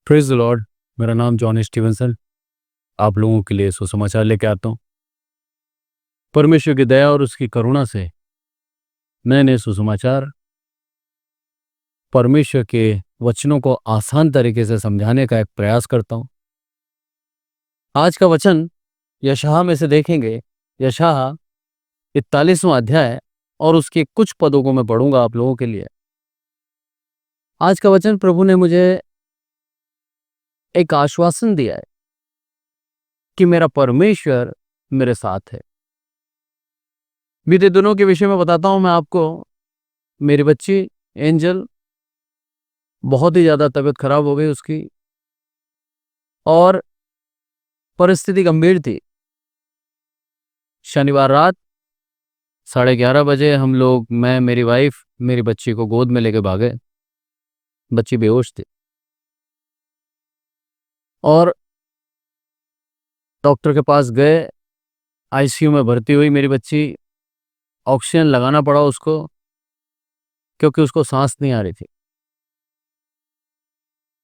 Praise the Lord. मेरा नाम John Stevenson. आप लोगों के लिए सुसमाचार लेके आता हूँ। परमेश्वर की दया और उसकी करुणा से नए नए सुसमाचार, परमेश्वर के वचनों को आसान तरीके से समझाने का एक प्रयास करता हूँ। आज का वचन यशायाह में से देखेंगे। यशायाह 41वां अध्याय और उसके कुछ पदों को मैं पढ़ूंगा आप लोगों के लिए। आज का वचन प्रभु ने मुझे एक आश्वासन दिया है कि मेरा परमेश्वर मेरे साथ है। बीते दिनों के विषय में बताता हूं मैं आपको। मेरी बच्ची एंजल, बहुत ही ज़्यादा तबीयत खराब हो गई उसकी और परिस्थिति गंभीर थी। शनिवार रात 11:30 बजे हम लोग, मैं, मेरी वाइफ, मेरी बच्ची को गोद में लेके भागे। बच्ची बेहोश थी और डॉक्टर के पास गए। आईसीयू में भर्ती हुई मेरी बच्ची। ऑक्सीजन लगाना पड़ा उसको क्योंकि उसको सांस नहीं आ रही थी।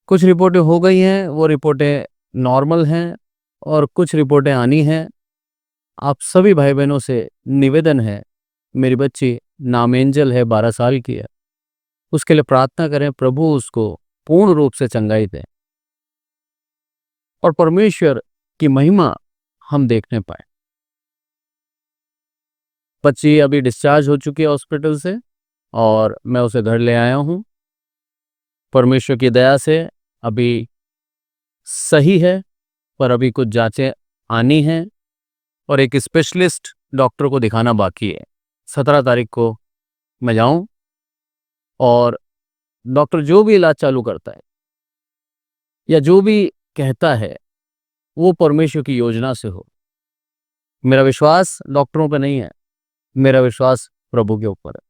कुछ रिपोर्टें हो गई हैं, वो रिपोर्टें नॉर्मल हैं और कुछ रिपोर्टें आनी हैं। आप सभी भाई बहनों से निवेदन है, मेरी बच्ची नाम एंजल है, 12 साल की है, उसके लिए प्रार्थना करें। प्रभु उसको पूर्ण रूप से चंगाई दे और परमेश्वर की महिमा हम देखने पाए। बच्ची अभी डिस्चार्ज हो चुकी है हॉस्पिटल से और मैं उसे घर ले आया हूँ। परमेश्वर की दया से अभी सही है, पर अभी कुछ जांचें आनी हैं और एक स्पेशलिस्ट डॉक्टर को दिखाना बाकी है। 17 तारीख को मैं जाऊं और डॉक्टर जो भी इलाज चालू करता है या जो भी कहता है वो परमेश्वर की योजना से हो। मेरा विश्वास डॉक्टरों पे नहीं है, मेरा विश्वास प्रभु के ऊपर है।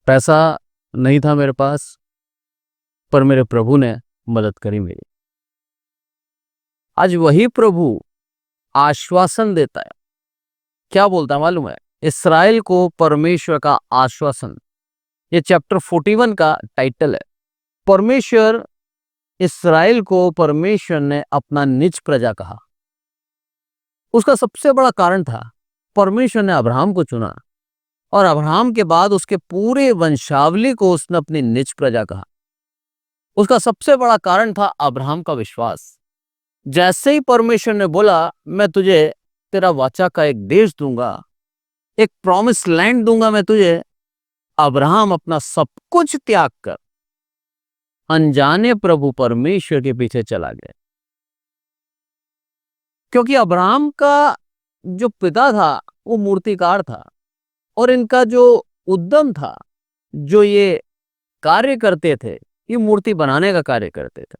पैसा नहीं था मेरे पास, पर मेरे प्रभु ने मदद करी मेरी। आज वही प्रभु आश्वासन देता है। क्या बोलता है मालूम है? इस्राएल को परमेश्वर का आश्वासन। ये चैप्टर 41 का टाइटल है। परमेश्वर, इस्राएल को परमेश्वर ने अपना निज प्रजा कहा। उसका सबसे बड़ा कारण था, परमेश्वर ने अब्राहम को चुना और अब्राहम के बाद उसके पूरे वंशावली को उसने अपनी निज प्रजा कहा। उसका सबसे बड़ा कारण था अब्राहम का विश्वास। जैसे ही परमेश्वर ने बोला, मैं तुझे तेरा वाचा का एक देश दूंगा, एक प्रॉमिस लैंड दूंगा मैं तुझे, अब्राहम अपना सब कुछ त्याग कर अनजाने प्रभु परमेश्वर के पीछे चला गया। क्योंकि अब्राहम का जो पिता था वो मूर्तिकार था और इनका जो उद्यम था, जो ये कार्य करते थे, ये मूर्ति बनाने का कार्य करते थे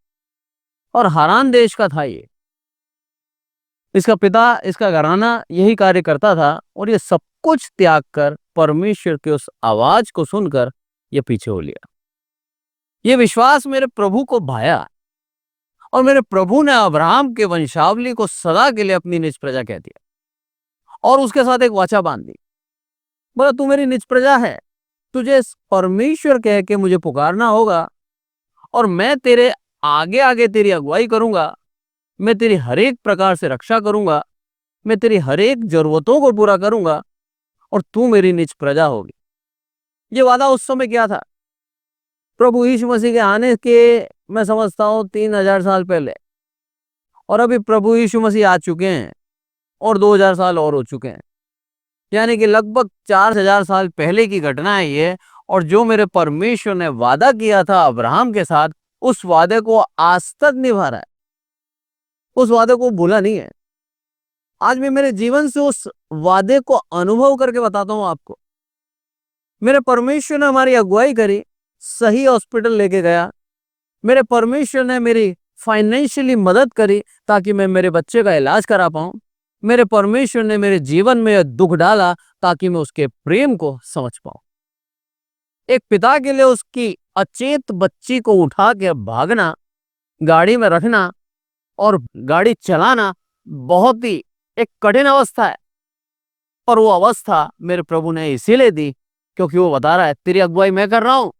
और हारान देश का था ये। इसका पिता, इसका घराना यही कार्य करता था और ये सब कुछ त्याग कर परमेश्वर के उस आवाज को सुनकर ये पीछे हो लिया। ये विश्वास मेरे प्रभु को भाया और मेरे प्रभु ने अब्राहम के वंशावली को सदा के लिए अपनी निज प्रजा कह दिया और उसके साथ एक वाचा बांध दी। बोला, तू मेरी निज प्रजा है, तुझे परमेश्वर कह के मुझे पुकारना होगा और मैं तेरे आगे आगे तेरी अगुवाई करूंगा, मैं तेरी हर एक प्रकार से रक्षा करूंगा, मैं तेरी हर एक जरूरतों को पूरा करूंगा और तू मेरी निज प्रजा होगी। ये वादा उस समय क्या था? प्रभु यीशु मसीह के आने के मैं समझता हूं 3000 साल पहले, और अभी प्रभु यीशु मसीह आ चुके हैं और 2000 साल और हो चुके हैं। यानी कि लगभग 4000 साल पहले की घटना है ये। और जो मेरे परमेश्वर ने वादा किया था अब्राहम के साथ, उस वादे को आज तक निभा रहा है, उस वादे को भूला नहीं है। आज मैं मेरे जीवन से उस वादे को अनुभव करके बताता हूं आपको। मेरे परमेश्वर ने हमारी अगुवाई करी, सही हॉस्पिटल लेके गया। मेरे परमेश्वर ने मेरी फाइनेंशियली मदद करी ताकि मैं मेरे बच्चे का इलाज करा पाऊं। मेरे परमेश्वर ने मेरे जीवन में दुख डाला ताकि मैं उसके प्रेम को समझ पाऊं। एक पिता के लिए उसकी अचेत बच्ची को उठा के भागना, गाड़ी में रखना और गाड़ी चलाना बहुत ही एक कठिन अवस्था है। और वो अवस्था मेरे प्रभु ने इसीलिए दी क्योंकि वो बता रहा है, तेरी अगुवाई मैं कर रहा हूं,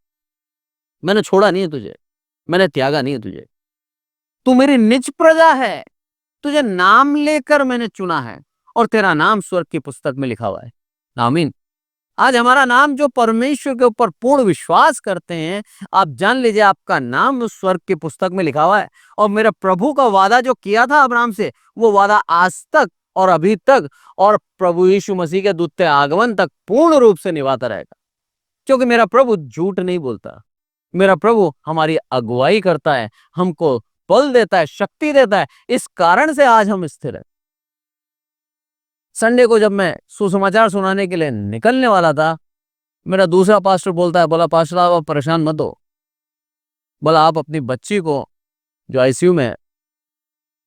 मैंने छोड़ा नहीं है तुझे, मैंने त्यागा नहीं है तुझे। तू मेरी निज प्रजा है, तुझे नाम लेकर मैंने चुना है और तेरा नाम स्वर्ग की पुस्तक में लिखा हुआ है। आमीन। आज हमारा नाम जो परमेश्वर के ऊपर पूर्ण विश्वास करते हैं, आप जान लीजिए आपका नाम उस स्वर्ग की पुस्तक में लिखा हुआ है। और मेरे प्रभु का वादा जो किया था अब्राहम से, वो वादा आज तक और अभी तक और प्रभु यीशु मसीह के दूसरे आगमन तक पूर्ण रूप से निभाता रहेगा, क्योंकि मेरा प्रभु झूठ नहीं बोलता। मेरा प्रभु हमारी अगुवाई करता है, हमको बल देता है, शक्ति देता है। इस कारण से आज हम स्थिर हैं। संडे को जब मैं सुसमाचार सुनाने के लिए निकलने वाला था, मेरा दूसरा पास्टर बोलता है, बोला पास्टर साहब आप परेशान मत हो, बोला आप अपनी बच्ची को जो आईसीयू में है,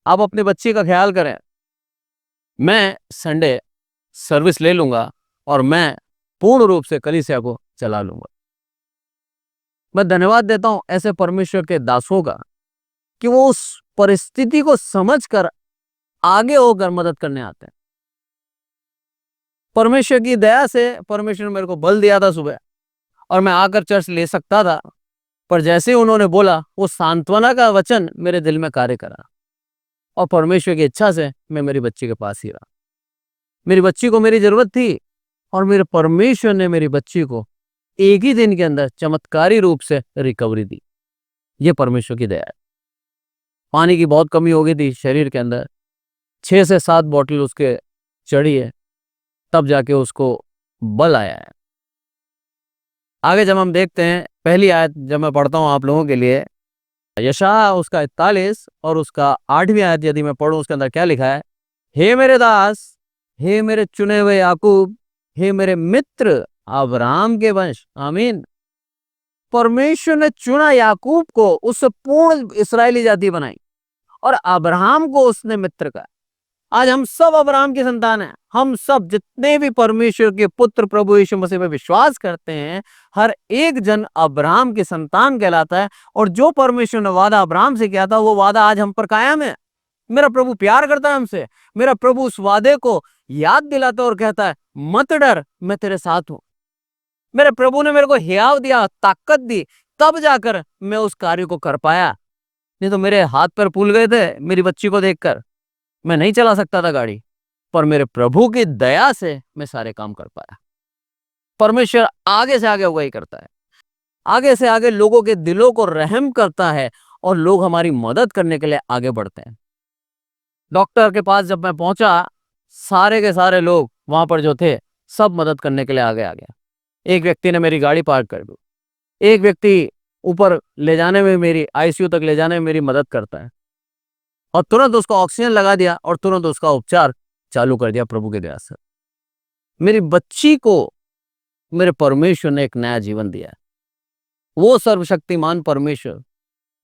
आप अपनी बच्ची का ख्याल करें, मैं संडे सर्विस ले लूंगा और मैं पूर्ण रूप से कलीसिया को चला लूंगा। मैं धन्यवाद देता हूं ऐसे परमेश्वर के दासों का कि वो उस परिस्थिति को समझकर आगे होकर मदद करने आते हैं। परमेश्वर की दया से परमेश्वर ने मेरे को बल दिया था सुबह, और मैं आकर चर्च ले सकता था, पर जैसे ही उन्होंने बोला, वो सांत्वना का वचन मेरे दिल में कार्य करा, और परमेश्वर की इच्छा से मैं मेरी बच्ची के पास ही रहा। मेरी बच्ची को मेरी जरूरत थी, और मेरे परमेश्वर ने मेरी बच्ची को एक ही दिन के अंदर चमत्कारी रूप से रिकवरी दी। ये परमेश्वर की दया है। पानी की बहुत कमी हो गई थी शरीर के अंदर, 6 से 7 बोतल उसके चढ़ी है, तब जाके उसको बल आया है। आगे जब हम देखते हैं, पहली आयत जब मैं पढ़ता हूं आप लोगों के लिए, यशायाह उसका 41 और उसका 8वीं आयत यदि मैं पढ़ूं, उसके अंदर क्या लिखा है? हे मेरे दास, हे मेरे चुने हुए याकूब, हे मेरे मित्र अब्राहम के वंश। आमीन। परमेश्वर ने चुना याकूब को, उससे पूर्ण इस्राएली जाति बनाई, और अब्राहम को उसने मित्र का। आज हम सब अब्राहम की संतान हैं। हम सब जितने भी परमेश्वर के पुत्र प्रभु यीशु मसीह में विश्वास करते हैं, हर एक जन अब्राहम की संतान कहलाता है। और जो परमेश्वर ने वादा अब्राहम से किया था, वो वादा आज हम पर कायम है। मेरा प्रभु प्यार करता है हमसे। मेरा प्रभु उस वादे को याद दिलाता है और कहता है, मत डर, मैं तेरे साथ हूं। मेरे प्रभु ने मेरे को हियाव दिया, ताकत दी, तब जाकर मैं उस कार्य को कर पाया। नहीं तो मेरे हाथ पैर फूल गए थे मेरी बच्ची को देखकर, मैं नहीं चला सकता था गाड़ी, पर मेरे प्रभु की दया से मैं सारे काम कर पाया। परमेश्वर आगे से आगे अगुवाई करता है, आगे से आगे लोगों के दिलों को रहम करता है, और लोग हमारी मदद करने के लिए आगे बढ़ते हैं। डॉक्टर के पास जब मैं पहुंचा, सारे के सारे लोग वहां पर जो थे, सब मदद करने के लिए आगे आ गया। एक व्यक्ति ने मेरी गाड़ी पार्क कर दी, एक व्यक्ति ऊपर ले जाने में, मेरी आईसीयू तक ले जाने में मेरी मदद करता है, और तुरंत उसको ऑक्सीजन लगा दिया और तुरंत उसका उपचार चालू कर दिया प्रभु के दया से। मेरी बच्ची को मेरे परमेश्वर ने एक नया जीवन दिया है। वो सर्वशक्तिमान परमेश्वर,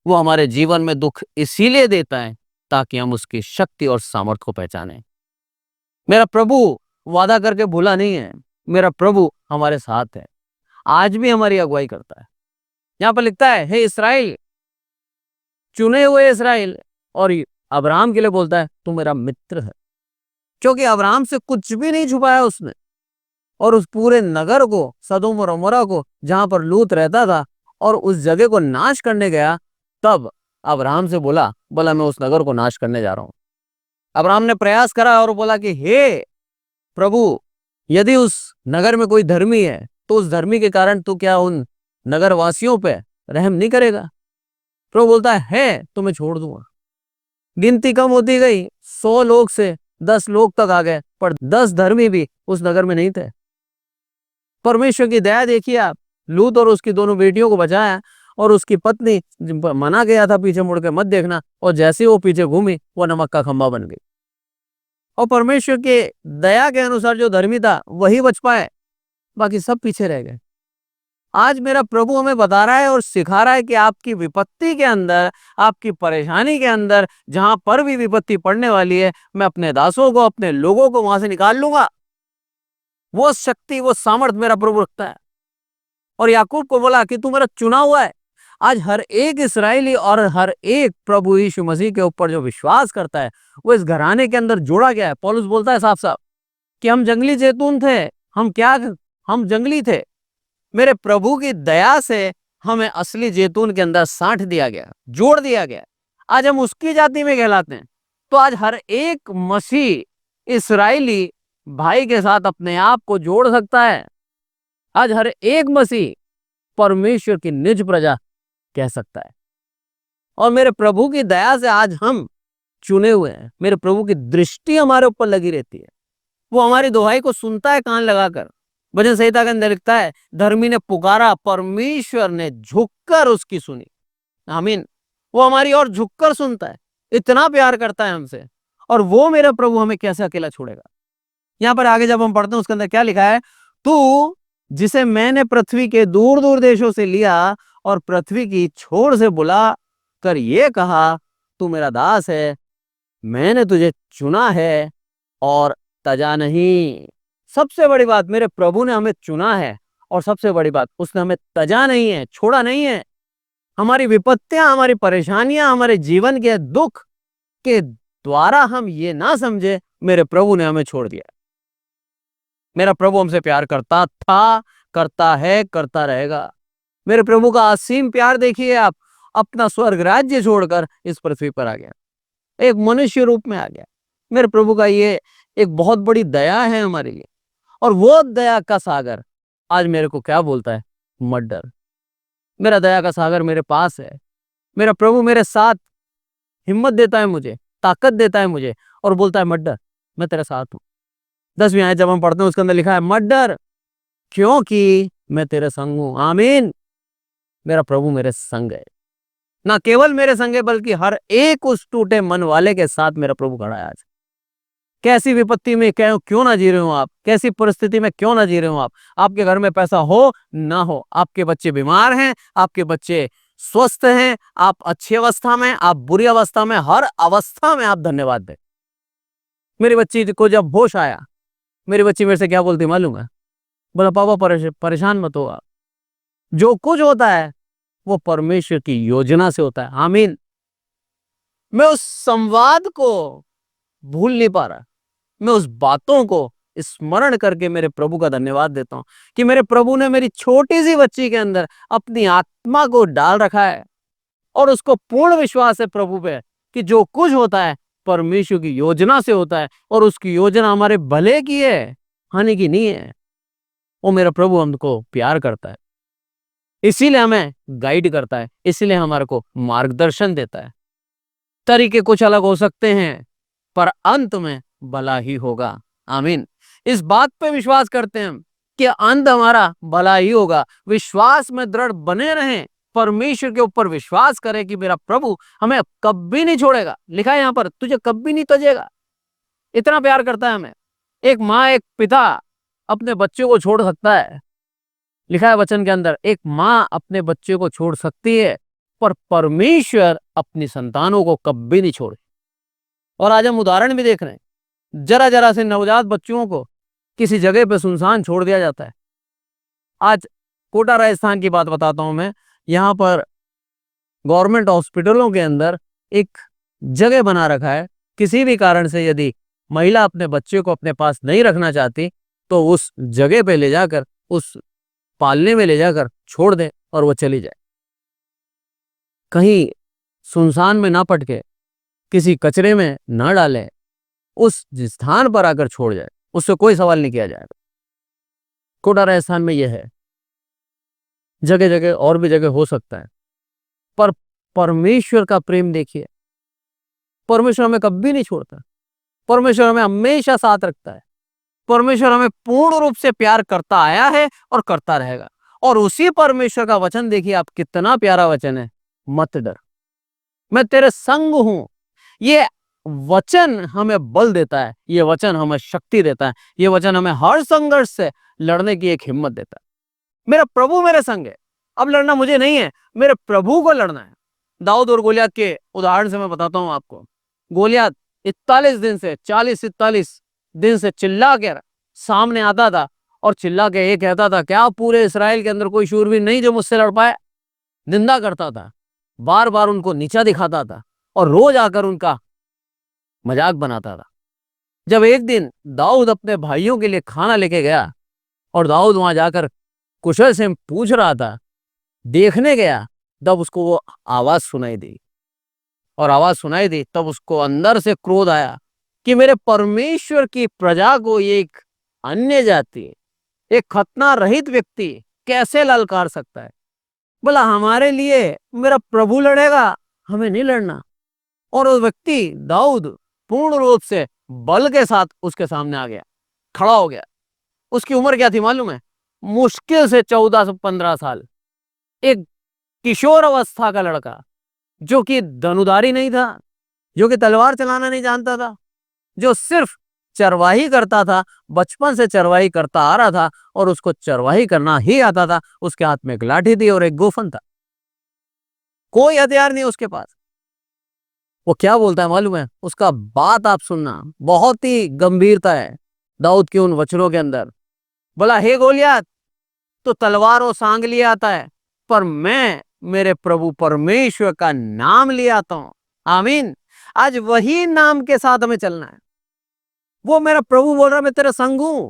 वो हमारे जीवन में दुख इसीलिए देता है ताकि हम उसकी शक्ति और सामर्थ्य को पहचानें। मेरा प्रभु वादा करके भूला नहीं है। मेरा प्रभु हमारे साथ है, आज भी हमारी अगुवाई करता है। यहां पर लिखता है, हे इस्राएल, चुने हुए इस्राएल, और अब्राहम के लिए बोलता है, तू मेरा मित्र है। क्योंकि अब्राहम से कुछ भी नहीं छुपाया उसने, और उस पूरे नगर को, सदोम और अमोरा को, जहां पर लूत रहता था, और उस जगह को नाश करने गया, तब अब्राहम से बोला मैं उस नगर को नाश करने जा रहा हूं। अब्राहम ने प्रयास करा और बोला कि हे प्रभु, यदि उस नगर में कोई धर्मी है, तो उस धर्मी के कारण तू क्या उन नगर वासियों पे रहम नहीं करेगा? प्रभु बोलता है तो मैं छोड़ दूंगा। गिनती कम होती गई, 100 लोग से 10 लोग तक आ गए, पर 10 धर्मी भी उस नगर में नहीं थे। परमेश्वर की दया देखिए आप, लूत और उसकी दोनों बेटियों को बचाया, और उसकी पत्नी मना गया था पीछे मुड़ के मत देखना, और जैसे वो पीछे घूमी, वो नमक का खंभा बन गई। और परमेश्वर के दया के अनुसार जो धर्मी था वही बच पाए, बाकी सब पीछे रह गए। आज मेरा प्रभु हमें बता रहा है और सिखा रहा है कि आपकी विपत्ति के अंदर, आपकी परेशानी के अंदर, जहां पर भी विपत्ति पड़ने वाली है, मैं अपने दासों को, अपने लोगों को वहां से निकाल लूंगा। वो शक्ति, वो सामर्थ मेरा प्रभु रखता है। और याकूब को बोला कि तू मेरा चुना हुआ है। आज हर एक इस्राएली और हर एक प्रभु यीशु मसीह के ऊपर जो विश्वास करता है, वो इस घराने के अंदर जोड़ा गया है। पौलुस बोलता है साफ साफ कि हम जंगली जैतून थे, हम जंगली थे, मेरे प्रभु की दया से हमें असली जैतून के अंदर साँट दिया गया, जोड़ दिया गया। आज हम उसकी जाति में कहलाते हैं। तो आज हर एक मसीह इस्राएली भाई के साथ अपने आप को जोड़ सकता है। आज हर एक मसीह परमेश्वर की निज प्रजा कह सकता है। और मेरे प्रभु की दया से आज हम चुने हुए हैं। मेरे प्रभु की दृष्टि हमारे ऊपर लगी रहती है। वो हमारी दुहाई को सुनता है कान लगाकर। भजन संहिता के अंदर लिखता है, धर्मी ने पुकारा, परमेश्वर ने झुककर उसकी सुनी। आमीन। वो हमारी ओर झुककर सुनता है, इतना प्यार करता है हमसे। और वो मेरा प्रभु हमें कैसे अकेला छोड़ेगा। यहां पर आगे जब हम पढ़ते हैं उसके अंदर क्या लिखा है, तू जिसे मैंने पृथ्वी के दूर दूर देशों से लिया और पृथ्वी की छोर से बुला कर ये कहा, तू मेरा दास है, मैंने तुझे चुना है और तजा नहीं। सबसे बड़ी बात, मेरे प्रभु ने हमें चुना है। और सबसे बड़ी बात, उसने हमें तजा नहीं है, छोड़ा नहीं है। हमारी विपत्तियां, हमारी परेशानियां, हमारे जीवन के दुख के द्वारा हम ये ना समझे मेरे प्रभु ने हमें छोड़ दिया। मेरा प्रभु हमसे प्यार करता था, करता है, करता रहेगा। मेरे प्रभु का असीम प्यार देखिए आप, अपना स्वर्ग राज्य छोड़कर इस पृथ्वी पर आ गया, एक मनुष्य रूप में आ गया। मेरे प्रभु का ये एक बहुत बड़ी दया है हमारे लिए। और वो दया का सागर आज मेरे को क्या बोलता है, मत डर। मेरा दया का सागर मेरे पास है। मेरा प्रभु मेरे साथ हिम्मत देता है, मुझे ताकत देता है मुझे, और बोलता है मत डर, मैं तेरे साथ हूं। 10वीं आयत जब हम पढ़ते हैं उसके अंदर लिखा है, मत डर क्योंकि मैं तेरे संग हूं। आमीन। मेरा प्रभु मेरे संग है। ना केवल मेरे संग है, बल्कि हर एक उस टूटे मन वाले के साथ मेरा प्रभु खड़ा है आज। कैसी विपत्ति में क्यों ना जी रहे हो आप, कैसी परिस्थिति में क्यों ना जी रहे हो आप, आपके घर में पैसा हो ना हो, आपके बच्चे बीमार हैं, आपके बच्चे स्वस्थ हैं, आप अच्छी अवस्था में, आप बुरी अवस्था में, हर अवस्था में आप धन्यवाद दें। मेरी बच्ची को जब होश आया, मेरी बच्ची मेरे से क्या बोलती मालूम है, बोला पापा परेशान मत हो आप, जो कुछ होता है वो परमेश्वर की योजना से होता है। आमीन। मैं उस संवाद को भूल नहीं पा रहा। मैं उस बातों को स्मरण करके मेरे प्रभु का धन्यवाद देता हूं कि मेरे प्रभु ने मेरी छोटी सी बच्ची के अंदर अपनी आत्मा को डाल रखा है। और उसको पूर्ण विश्वास है प्रभु पे कि जो कुछ होता है परमेश्वर की योजना से होता है, और उसकी योजना हमारे भले की है, हानि की नहीं है। वो मेरा प्रभु हमको प्यार करता है, इसीलिए हमें गाइड करता है, इसीलिए हमारे को मार्गदर्शन देता है। तरीके कुछ अलग हो सकते हैं, पर अंत में भला ही होगा। आमीन। इस बात पे विश्वास करते हैं हम कि अंत हमारा भला ही होगा। विश्वास में दृढ़ बने रहें, परमेश्वर के ऊपर विश्वास करें कि मेरा प्रभु हमें कभी नहीं छोड़ेगा। लिखा है यहां पर, तुझे कभी नहीं तजेगा। इतना प्यार करता है हमें। एक माँ, एक पिता अपने बच्चों को छोड़ सकता है। लिखा है वचन के अंदर, एक माँ अपने बच्चे को छोड़ सकती है, पर परमेश्वर अपनी संतानों को कभी नहीं छोड़े। और आज हम उदाहरण भी देख रहे हैं, जरा जरा से नवजात बच्चों को किसी जगह पे सुनसान छोड़ दिया जाता है। आज कोटा राजस्थान की बात बताता हूं मैं। यहां पर गवर्नमेंट हॉस्पिटलों के अंदर एक जगह बना रखा है, किसी भी कारण से यदि महिला अपने बच्चे को अपने पास नहीं रखना चाहती तो उस जगह पे ले जाकर, उस पालने में ले जाकर छोड़ दे और वो चली जाए। कहीं सुनसान में ना पटके, किसी कचरे में ना डालें, उस स्थान पर आकर छोड़ जाए, उससे कोई सवाल नहीं किया जाएगा। कोटा राजस्थान में यह है, जगह जगह और भी जगह हो सकता है, पर परमेश्वर का प्रेम देखिए। परमेश्वर हमें कभी नहीं छोड़ता, परमेश्वर हमें हमेशा साथ रखता है। परमेश्वर हमें पूर्ण रूप से प्यार करता आया है और करता रहेगा। और उसी परमेश्वर का वचन देखिए आप, कितना प्यारा वचन है, मत डर, मैं तेरे संग हूं। ये वचन हमें बल देता है, ये वचन हमें शक्ति देता है, ये वचन हमें हर संघर्ष से लड़ने की एक हिम्मत देता है। मेरा प्रभु मेरे संग है। अब लड़ना मुझे नहीं है, मेरे प्रभु को लड़ना है। दाऊद और गोलियत के उदाहरण से मैं बताता हूं आपको। गोलियत 41 दिन से, 40-41 दिन से चिल्ला के सामने आता था और चिल्ला के ये कहता था, क्या पूरे इस्राएल के अंदर कोई शूरवीर नहीं जो मुझसे लड़ पाए। निंदा करता था, बार बार उनको नीचा दिखाता था और रोज आकर उनका मजाक बनाता था। जब एक दिन दाऊद अपने भाइयों के लिए खाना लेके गया और दाऊद वहां जाकर कुशल से पूछ रहा था, देखने गया, तब उसको वो आवाज सुनाई दी, और आवाज सुनाई दी, तब उसको अंदर से क्रोध आया कि मेरे परमेश्वर की प्रजा को एक अन्य जाति, एक खतना रहित व्यक्ति कैसे ललकार सकता है। बोला हमारे लिए मेरा प्रभु लड़ेगा, हमें नहीं लड़ना। और वो व्यक्ति दाऊद पूर्ण रूप से बल के साथ उसके सामने आ गया, खड़ा हो गया। उसकी उम्र क्या थी मालूम है? मुश्किल से 14 से 15 साल। एक किशोर अवस्था का लड़का, जो कि धनुधारी नहीं था, जो कि तलवार चलाना नहीं जानता था, जो सिर्फ चरवाही करता था, बचपन से चरवाही करता आ रहा था और उसको चरवाही करना ही आता था। उसके हाथ में एक लाठी थी और एक गोफन था, कोई हथियार नहीं उसके पास। वो क्या बोलता है मालूम है? उसका बात आप सुनना, बहुत ही गंभीरता है दाऊद के उन वचनों के अंदर। बोला हे गोलियत, तो तलवार और सांग लिए आता है, पर मैं मेरे प्रभु परमेश्वर का नाम लिए आता हूं। आमीन। आज वही नाम के साथ हमें चलना है। वो मेरा प्रभु बोल रहा मैं तेरा संग हूं,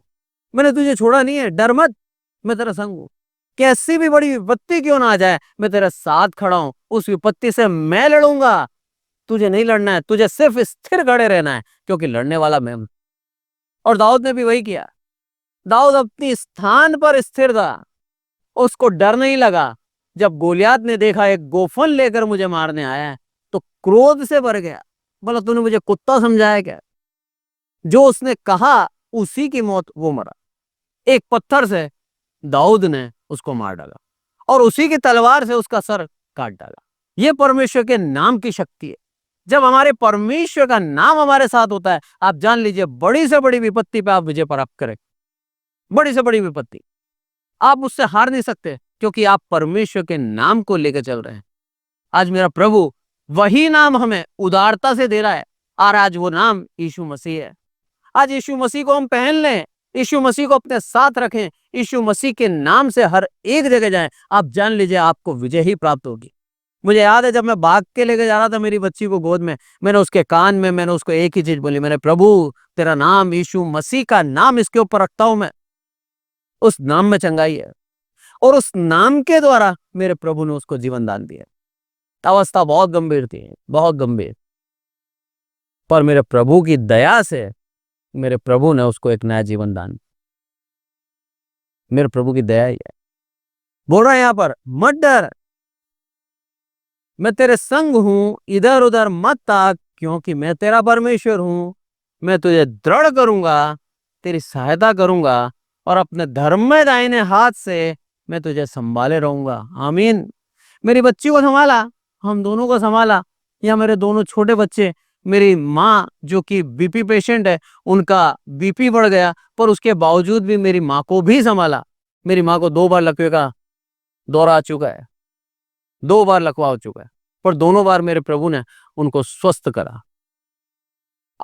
मैंने तुझे छोड़ा नहीं है, डर मत, मैं तेरा संग हूं। कैसी भी बड़ी विपत्ति क्यों ना आ जाए, मैं तेरे साथ खड़ा हूं। उस विपत्ति से मैं लड़ूंगा, तुझे नहीं लड़ना है, तुझे सिर्फ स्थिर खड़े रहना है, क्योंकि लड़ने वाला मैं हूं। और दाऊद ने भी वही किया। दाऊद अपनी स्थान पर स्थिर था, उसको डर नहीं लगा। जब गोलियात ने देखा एक गोफन लेकर मुझे मारने आया है, तो क्रोध से भर गया। बोला तूने मुझे कुत्ता समझाया क्या? जो उसने कहा उसी की मौत वो मरा। एक पत्थर से दाऊद ने उसको मार डाला और उसी की तलवार से उसका सर काट डाला। यह परमेश्वर के नाम की शक्ति है। जब हमारे परमेश्वर का नाम हमारे साथ होता है, आप जान लीजिए बड़ी से बड़ी विपत्ति पे आप विजय प्राप्त करें। बड़ी से बड़ी विपत्ति आप उससे हार नहीं सकते, क्योंकि आप परमेश्वर के नाम को लेकर चल रहे हैं। आज मेरा प्रभु वही नाम हमें उदारता से दे रहा है, और आज वो नाम यीशु मसीह है। आज यीशु मसीह को हम पहन लें, यीशु मसीह को अपने साथ रखें, यीशु मसीह के नाम से हर एक जगह जाएं, आप जान लीजिए आपको विजय ही प्राप्त होगी। मुझे याद है जब मैं भाग के लेके जा रहा था मेरी बच्ची को गोद में, मैंने उसके कान में मैंने उसको एक ही चीज बोली, मैंने प्रभु तेरा नाम, यीशु मसीह का नाम इसके ऊपर रखता हूं मैं। उस नाम में चंगाई है और उस नाम के द्वारा मेरे प्रभु ने उसको जीवन दान दिया। अवस्था बहुत गंभीर थी, बहुत गंभीर, पर मेरे प्रभु की दया से मेरे प्रभु ने उसको एक नया जीवन दान। मेरे प्रभु की दया ही है। बोल रहा है यहां पर मत डर, मैं तेरे संग हूं, इधर उधर मत ताक, क्योंकि मैं तेरा परमेश्वर हूं। मैं तुझे दृढ़ करूंगा, तेरी सहायता करूंगा और अपने धर्म में दाहिने हाथ से मैं तुझे संभाले रहूंगा। आमीन। मेरी बच्ची को संभाला, हम दोनों को संभाला, या मेरे दोनों छोटे बच्चे, मेरी माँ जो कि बीपी पेशेंट है, उनका बीपी बढ़ गया, पर उसके बावजूद भी मेरी माँ को भी संभाला। मेरी माँ को 2 बार लकवे का दौरा आ चुका है, 2 बार लकवा हो चुका है, पर दोनों बार मेरे प्रभु ने उनको स्वस्थ करा।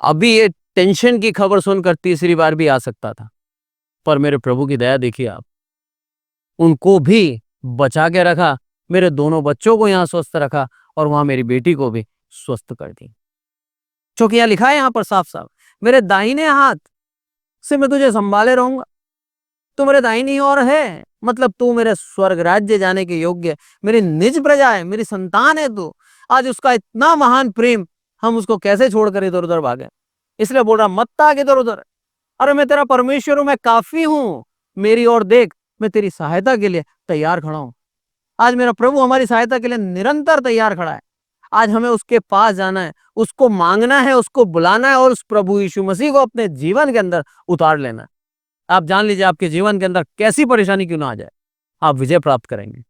अभी ये टेंशन की खबर सुनकर तीसरी बार भी आ सकता था, पर मेरे प्रभु की दया देखिए आप, उनको भी बचा के रखा, मेरे दोनों बच्चों को यहाँ स्वस्थ रखा और वहां मेरी बेटी को भी स्वस्थ कर दी। क्योंकि यहाँ लिखा है यहाँ पर साफ साफ, मेरे दाहिने हाथ से मैं तुझे संभाले रहूंगा। तू मेरे दाहिनी ओर है, मतलब तू मेरे स्वर्ग राज्य जाने के योग्य, मेरी निज प्रजा है, मेरी संतान है तू। आज उसका इतना महान प्रेम, हम उसको कैसे छोड़कर इधर उधर भागे? इसलिए बोल रहा मत ताक इधर उधर, अरे मैं तेरा परमेश्वर हूं, मैं काफी हूं, मेरी ओर देख, मैं तेरी सहायता के लिए तैयार खड़ा हूं। आज मेरा प्रभु हमारी सहायता के लिए निरंतर तैयार खड़ा है। आज हमें उसके पास जाना है, उसको मांगना है, उसको बुलाना है और उस प्रभु यीशु मसीह को अपने जीवन के अंदर उतार लेना है। आप जान लीजिए आपके जीवन के अंदर कैसी परेशानी क्यों ना आ जाए, आप विजय प्राप्त करेंगे।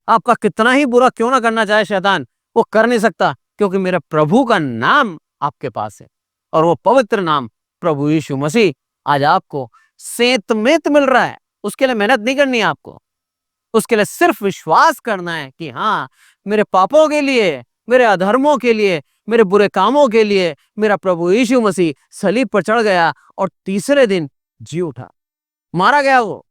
आपका कितना ही बुरा क्यों ना करना चाहे शैतान, वो कर नहीं सकता, क्योंकि मेरे प्रभु का नाम आपके पास है और वो पवित्र नाम प्रभु यीशु मसीह आज आपको सेंतमेंत मिल रहा है। उसके लिए मेहनत नहीं करनी है आपको, उसके लिए सिर्फ विश्वास करना है कि हाँ, मेरे पापों के लिए, मेरे अधर्मों के लिए, मेरे बुरे कामों के लिए मेरा प्रभु यीशु मसीह सलीब पर चढ़ गया और तीसरे दिन जी उठा। मारा गया, वो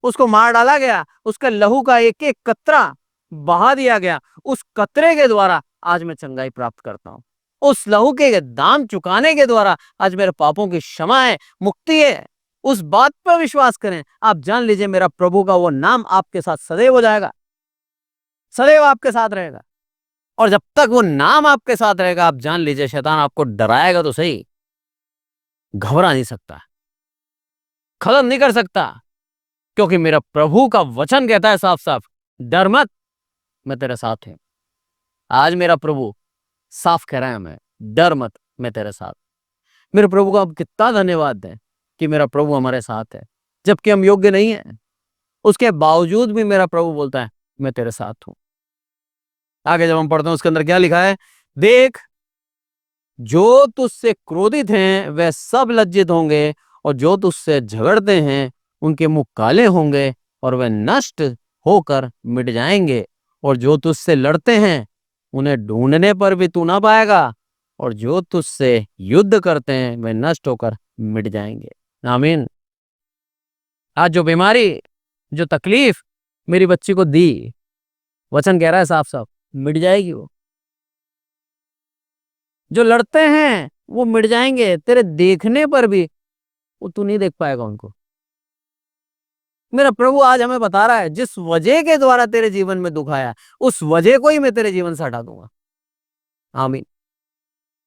उसको मार डाला गया, उसके लहू का एक एक कतरा बहा दिया गया। उस कतरे के द्वारा आज मैं चंगाई प्राप्त करता हूं। उस लहू के दाम चुकाने के द्वारा आज मेरे पापों की क्षमा है, मुक्ति है। उस बात पर विश्वास करें, आप जान लीजिए मेरा प्रभु का वो नाम आपके साथ सदैव हो जाएगा, सदैव आपके साथ रहेगा। और जब तक वो नाम आपके साथ रहेगा, आप जान लीजिए शैतान आपको डराएगा तो सही, घबरा नहीं सकता, खत्म नहीं कर सकता, क्योंकि मेरा प्रभु का वचन कहता है साफ साफ, डर मत, मैं तेरे साथ हूं। आज मेरा प्रभु साफ कह रहा है हमें, डर मत, मैं तेरे साथ। मेरे प्रभु का आप कितना धन्यवाद दें कि मेरा प्रभु हमारे साथ है, जबकि हम योग्य नहीं है, उसके बावजूद भी मेरा प्रभु बोलता है मैं तेरे साथ हूं। आगे जब हम पढ़ते हैं उसके अंदर क्या लिखा है, देख जो तुझसे क्रोधित हैं वह सब लज्जित होंगे, और जो तुझसे झगड़ते हैं उनके मुंह काले होंगे और वह नष्ट होकर मिट जाएंगे। और जो तुझसे लड़ते हैं उन्हें ढूंढने पर भी तू ना पाएगा, और जो तुझसे युद्ध करते हैं वे नष्ट होकर मिट जाएंगे। आमीन। आज जो बीमारी, जो तकलीफ मेरी बच्ची को दी, वचन कह रहा है साफ साफ, मिट जाएगी। वो जो लड़ते हैं वो मिट जाएंगे, तेरे देखने पर भी वो तू नहीं देख पाएगा उनको। मेरा प्रभु आज हमें बता रहा है, जिस वजह के द्वारा तेरे जीवन में दुख आया, उस वजह को ही मैं तेरे जीवन से हटा दूंगा। आमीन।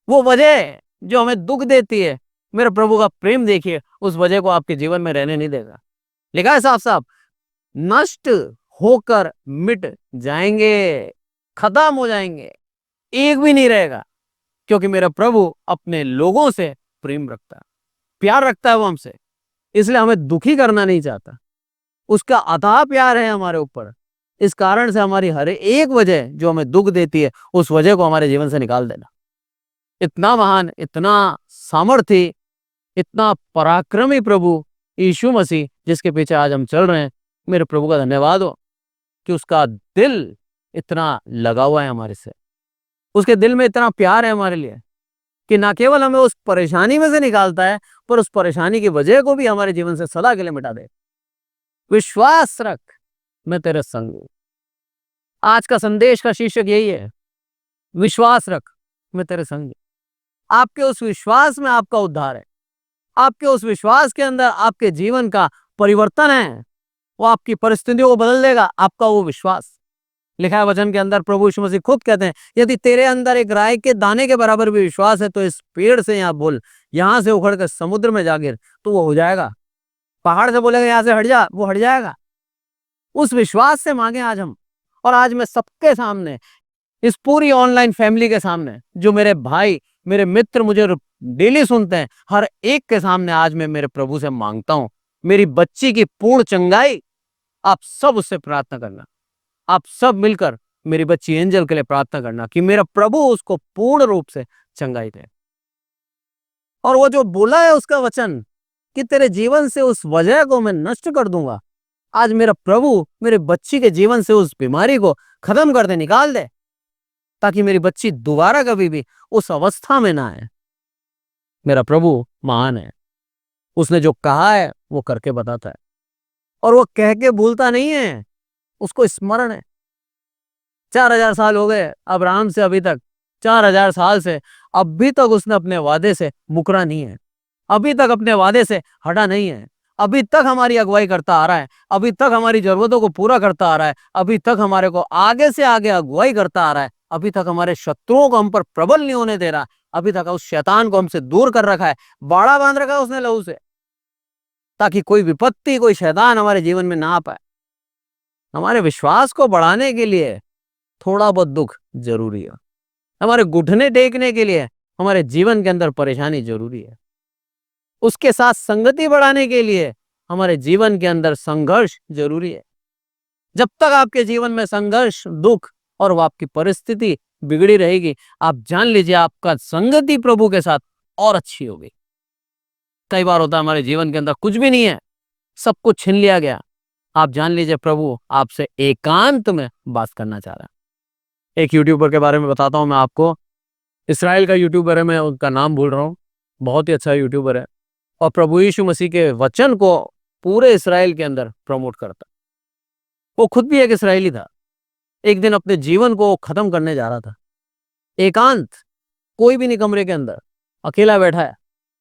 वो वजह जो हमें दुख देती है, मेरे प्रभु का प्रेम देखिए, उस वजह को आपके जीवन में रहने नहीं देगा। लिखा है साफ साफ, नष्ट होकर मिट जाएंगे, खत्म हो जाएंगे, एक भी नहीं रहेगा, क्योंकि मेरा प्रभु अपने लोगों से प्रेम रखता है, प्यार रखता है वो हमसे, इसलिए हमें दुखी करना नहीं चाहता। उसका अथाह प्यार है हमारे ऊपर, इस कारण से हमारी हर एक वजह जो हमें दुख देती है, उस वजह को हमारे जीवन से निकाल देना। इतना महान, इतना सामर्थ्य, इतना पराक्रमी प्रभु यीशु मसीह, जिसके पीछे आज हम चल रहे हैं, मेरे प्रभु का धन्यवाद हो कि उसका दिल इतना लगा हुआ है हमारे से, उसके दिल में इतना प्यार है हमारे लिए कि ना केवल हमें उस परेशानी में से निकालता है, पर उस परेशानी की वजह को भी हमारे जीवन से सदा के लिए मिटा दे। विश्वास रख, मैं तेरे संग हूं। आज का संदेश का शीर्षक यही है, विश्वास रख, मैं तेरे संग हूं। आपके उस विश्वास में आपका उद्धार है, आपके उस विश्वास के अंदर आपके जीवन का परिवर्तन है, वो आपकी परिस्थितियों को बदल देगा, आपका वो विश्वास। लिखा है वचन के अंदर, प्रभु यीशु मसीह खुद कहते हैं, यदि तेरे अंदर एक राई के दाने के बराबर भी विश्वास है तो इस पेड़ से यहाँ बोल, यहां से उखड़ कर समुद्र में जा गिर, तो वो हो जाएगा। पहाड़ से बोलेगा यहां से हट जा, वो हट जाएगा। उस विश्वास से मांगे आज हम। और आज मैं सबके सामने, इस पूरी ऑनलाइन फैमिली के सामने, जो मेरे भाई, मेरे मित्र मुझे डेली सुनते हैं, हर एक के सामने आज मैं मेरे प्रभु से मांगता हूं, मेरी बच्ची की पूर्ण चंगाई। आप सब उससे प्रार्थना करना, आप सब मिलकर मेरी बच्ची एंजल के लिए प्रार्थना करना कि मेरा प्रभु उसको पूर्ण रूप से चंगाई दे। और वो जो बोला है उसका वचन कि तेरे जीवन से उस वजह को मैं नष्ट कर दूंगा, आज मेरा प्रभु मेरे बच्ची के जीवन से उस बीमारी को खत्म कर दे, निकाल दे, ताकि मेरी बच्ची दोबारा कभी भी उस अवस्था में ना आए। मेरा प्रभु महान है, उसने जो कहा है वो करके बताता है, और वो कह के भूलता नहीं है, उसको स्मरण है। 4000 साल हो गए अब्राहम से अभी तक, 4000 साल से अभी तक उसने अपने वादे से मुकरा नहीं है, अभी तक अपने वादे से हटा नहीं है, अभी तक हमारी अगुवाई करता आ रहा है, अभी तक हमारी जरूरतों को पूरा करता आ रहा है, अभी तक हमारे को आगे से आगे अगुवाई करता आ रहा है, अभी तक हमारे शत्रुओं को हम पर प्रबल नहीं होने दे रहा, अभी तक उस शैतान को हमसे दूर कर रखा है, बाड़ा बांध रखा है उसने लहू से, ताकि कोई विपत्ति, कोई शैतान हमारे जीवन में ना आ पाए। हमारे विश्वास को बढ़ाने के लिए थोड़ा बहुत दुख जरूरी है, हमारे घुटने टेकने के लिए हमारे जीवन के अंदर परेशानी जरूरी है, उसके साथ संगति बढ़ाने के लिए हमारे जीवन के अंदर संघर्ष जरूरी है। जब तक आपके जीवन में संघर्ष, दुख और वो आपकी परिस्थिति बिगड़ी रहेगी, आप जान लीजिए आपका संगति प्रभु के साथ और अच्छी होगी। कई बार होता है हमारे जीवन के अंदर कुछ भी नहीं है, सब कुछ छीन लिया गया, आप जान लीजिए प्रभु आपसे एकांत में बात करना चाह रहा है। एक यूट्यूबर के बारे में बताता हूं मैं आपको, इसराइल का यूट्यूबर है, मैं उनका नाम भूल रहा हूं, बहुत ही अच्छा यूट्यूबर है, और प्रभु यीशु मसीह के वचन को पूरे इसराइल के अंदर प्रमोट करता। वो खुद भी एक इसराइली था, एक दिन अपने जीवन को खत्म करने जा रहा था, एकांत, कोई भी नहीं कमरे के अंदर, अकेला बैठा है,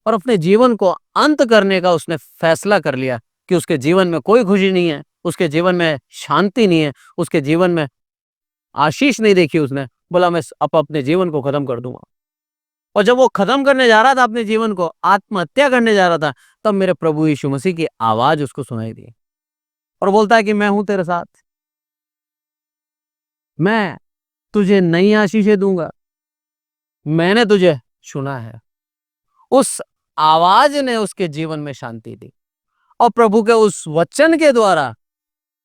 और अपने जीवन को अंत करने का उसने फैसला कर लिया कि उसके जीवन में कोई खुशी नहीं है, उसके जीवन में शांति नहीं है, उसके जीवन में आशीष नहीं देखी उसने, बोला मैं अब अपने जीवन को खत्म कर दूंगा। और जब वो खत्म करने जा रहा था अपने जीवन को, आत्महत्या करने जा रहा था, तब मेरे प्रभु यीशु मसीह की आवाज उसको सुनाई दी और बोलता है कि मैं हूं तेरे साथ, मैं तुझे नई आशीषें दूंगा, मैंने तुझे चुना है। उस आवाज ने उसके जीवन में शांति दी और प्रभु के उस वचन के द्वारा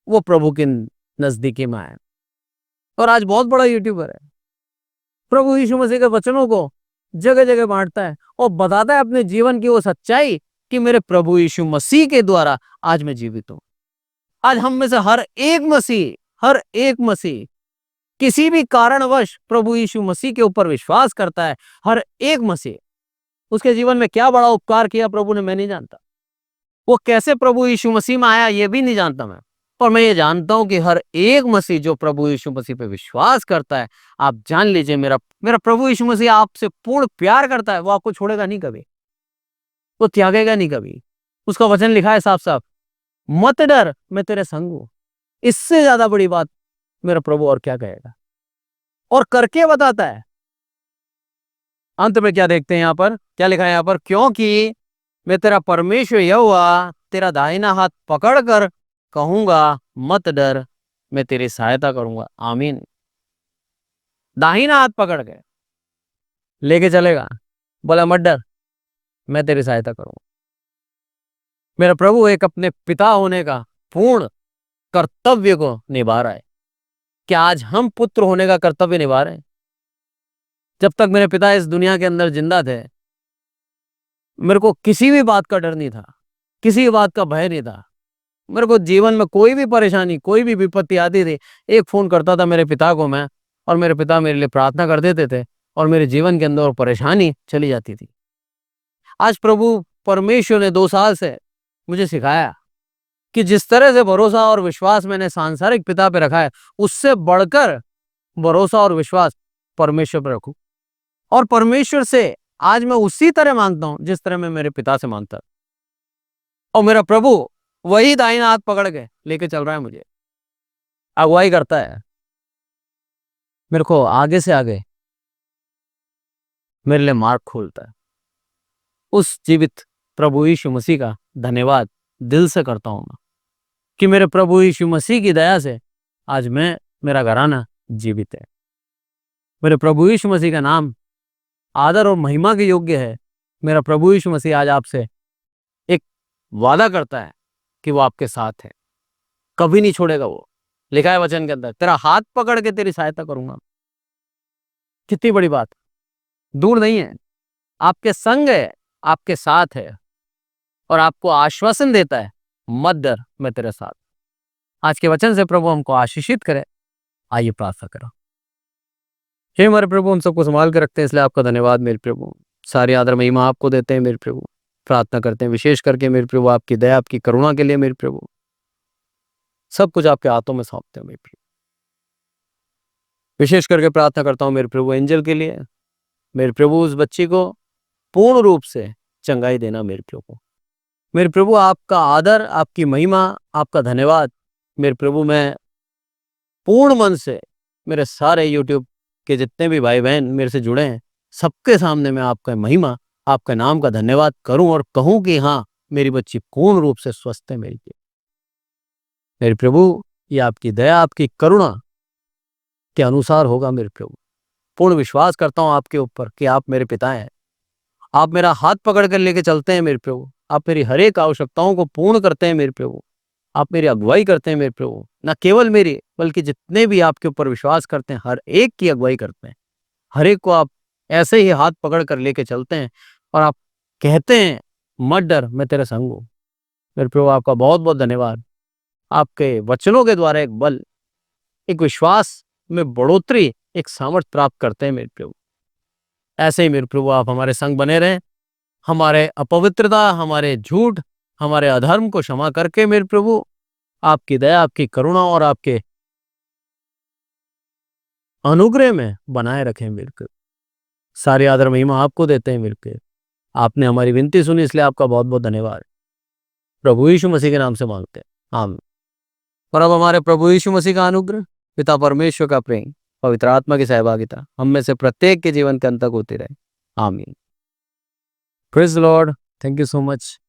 वो प्रभु के नजदीकी में आया और आज बहुत बड़ा यूट्यूबर है। प्रभु यीशु मसीह के वचनों को जगह जगह बांटता है और बताता है अपने जीवन की वो सच्चाई कि मेरे प्रभु यीशु मसीह के द्वारा आज मैं जीवित हूं। आज हम में से हर एक मसीह किसी भी कारणवश प्रभु यीशु मसीह के ऊपर विश्वास करता है। हर एक मसीह, उसके जीवन में क्या बड़ा उपकार किया प्रभु ने मैं नहीं जानता, वो कैसे प्रभु यीशु मसीह में आया ये भी नहीं जानता मैं, पर मैं ये जानता हूं कि हर एक मसीह जो प्रभु यीशु मसीह पे विश्वास करता है, आप जान लीजिए मेरा प्रभु यीशु मसीह आपसे पूर्ण प्यार करता है। वो आपको छोड़ेगा नहीं कभी, वो त्यागेगा नहीं कभी। उसका वचन लिखा है साफ साफ, मत डर मैं तेरे संग हूं। इससे ज्यादा बड़ी बात मेरा प्रभु और क्या कहेगा, और करके बताता है। अंत में क्या देखते हैं यहां पर, क्या लिखा है यहां पर, क्योंकि मैं तेरा परमेश्वर यहोवा तेरा दाहिना हाथ पकड़कर कहूंगा मत डर, मैं तेरी सहायता करूंगा। आमीन। दाहिना हाथ पकड़ के लेके चलेगा, बोला मत डर मैं तेरी सहायता करूंगा। मेरा प्रभु एक अपने पिता होने का पूर्ण कर्तव्य को निभा रहा है। क्या आज हम पुत्र होने का कर्तव्य निभा रहे हैं? जब तक मेरे पिता इस दुनिया के अंदर जिंदा थे, मेरे को किसी भी बात का डर नहीं था, किसी भी बात का भय नहीं था। मेरे को जीवन में कोई भी परेशानी, कोई भी विपत्ति आती थी, एक फोन करता था मेरे पिता को मैं, और मेरे पिता मेरे लिए प्रार्थना कर देते थे और मेरे जीवन के अंदर परेशानी चली जाती थी। आज प्रभु परमेश्वर ने 2 साल से मुझे सिखाया कि जिस तरह से भरोसा और विश्वास मैंने सांसारिक पिता पे रखा है, उससे बढ़कर भरोसा और विश्वास परमेश्वर पर रखूं। और परमेश्वर से आज मैं उसी तरह मांगता हूं जिस तरह मैं मेरे पिता से मांगता था। और मेरा प्रभु वही दाहिना हाथ पकड़ के लेके चल रहा है, मुझे अगुवाई करता है, मेरे को आगे से आगे मेरे लिए मार्ग खोलता है। उस जीवित प्रभु यीशु मसीह का धन्यवाद दिल से करता हूं मैं कि मेरे प्रभु यीशु मसीह की दया से आज मेरा घराना जीवित है। मेरे प्रभु यीशु मसीह का नाम आदर और महिमा के योग्य है। मेरा प्रभु यीशु मसीह आज आपसे एक वादा करता है कि वो आपके साथ है, कभी नहीं छोड़ेगा। वो लिखा है वचन के अंदर, तेरा हाथ पकड़ के तेरी सहायता करूंगा। कितनी बड़ी बात, दूर नहीं है, आपके संग है, आपके साथ है और आपको आश्वासन देता है, मत डर मैं तेरे साथ। आज के वचन से प्रभु हमको आशीषित करे। आइए प्रार्थना करो। हे हमारे प्रभु, हम सबको संभाल के रखते हैं, इसलिए आपका धन्यवाद मेरे प्रभु। सारी आदर महिमा आपको देते हैं मेरे प्रभु। प्रार्थना करते हैं विशेष करके मेरे प्रभु आपकी दया, आपकी करुणा के लिए मेरे प्रभु। सब कुछ आपके हाथों में सौंपते हैं मेरे प्रभु। विशेष करके प्रार्थना करता हूँ मेरे प्रभु एंजल के लिए। मेरे प्रभु उस बच्ची को पूर्ण रूप से चंगाई देना मेरे प्रभु। मेरे प्रभु आपका आदर, आपकी महिमा, आपका धन्यवाद मेरे प्रभु। मैं पूर्ण मन से मेरे सारे यूट्यूब के जितने भी भाई बहन मेरे से जुड़े हैं, सबके सामने मैं आपका महिमा, आपके नाम का धन्यवाद करूं और कहूं कि हाँ, मेरी बच्ची पूर्ण रूप से स्वस्थ है मेरे प्रभु। ये आपकी दया, आपकी करुणा के अनुसार होगा मेरे प्रभु। पूर्ण विश्वास करता हूं आपके ऊपर कि आप मेरे पिता हैं। आप मेरा हाथ पकड़ कर लेके चलते हैं मेरे प्रभु। आप मेरी हर एक आवश्यकताओं को पूर्ण करते हैं मेरे प्रभु। आप मेरी अगुवाई करते हैं मेरे प्रभु। न केवल मेरी, बल्कि जितने भी आपके ऊपर विश्वास करते हैं, हर एक की अगुवाई करते हैं। हर एक को आप ऐसे ही हाथ पकड़ कर लेके चलते हैं और आप कहते हैं मत डर मैं तेरे संग हूं। मेरे प्रभु आपका बहुत बहुत धन्यवाद। आपके वचनों के द्वारा एक बल, एक विश्वास में बढ़ोतरी, एक सामर्थ्य प्राप्त करते हैं मेरे प्रभु। ऐसे ही मेरे प्रभु आप हमारे संग बने रहें। हमारे अपवित्रता, हमारे झूठ, हमारे अधर्म को क्षमा करके मेरे प्रभु आपकी दया, आपकी करुणा और आपके अनुग्रह में बनाए रखें मेरे प्रभु। सारी आदर महिमा आपको देते हैं मेरे प्रभु। आपने हमारी विनती सुनी, इसलिए आपका बहुत बहुत धन्यवाद। प्रभु यीशु मसीह के नाम से मांगते हैं, आमीन। और अब हमारे प्रभु यीशु मसीह का अनुग्रह, पिता परमेश्वर का प्रेम पवित्र आत्मा की सहभागिता हम में से प्रत्येक के जीवन के अंत तक होती रहे। आमीन। Praise the Lord. Thank you so much.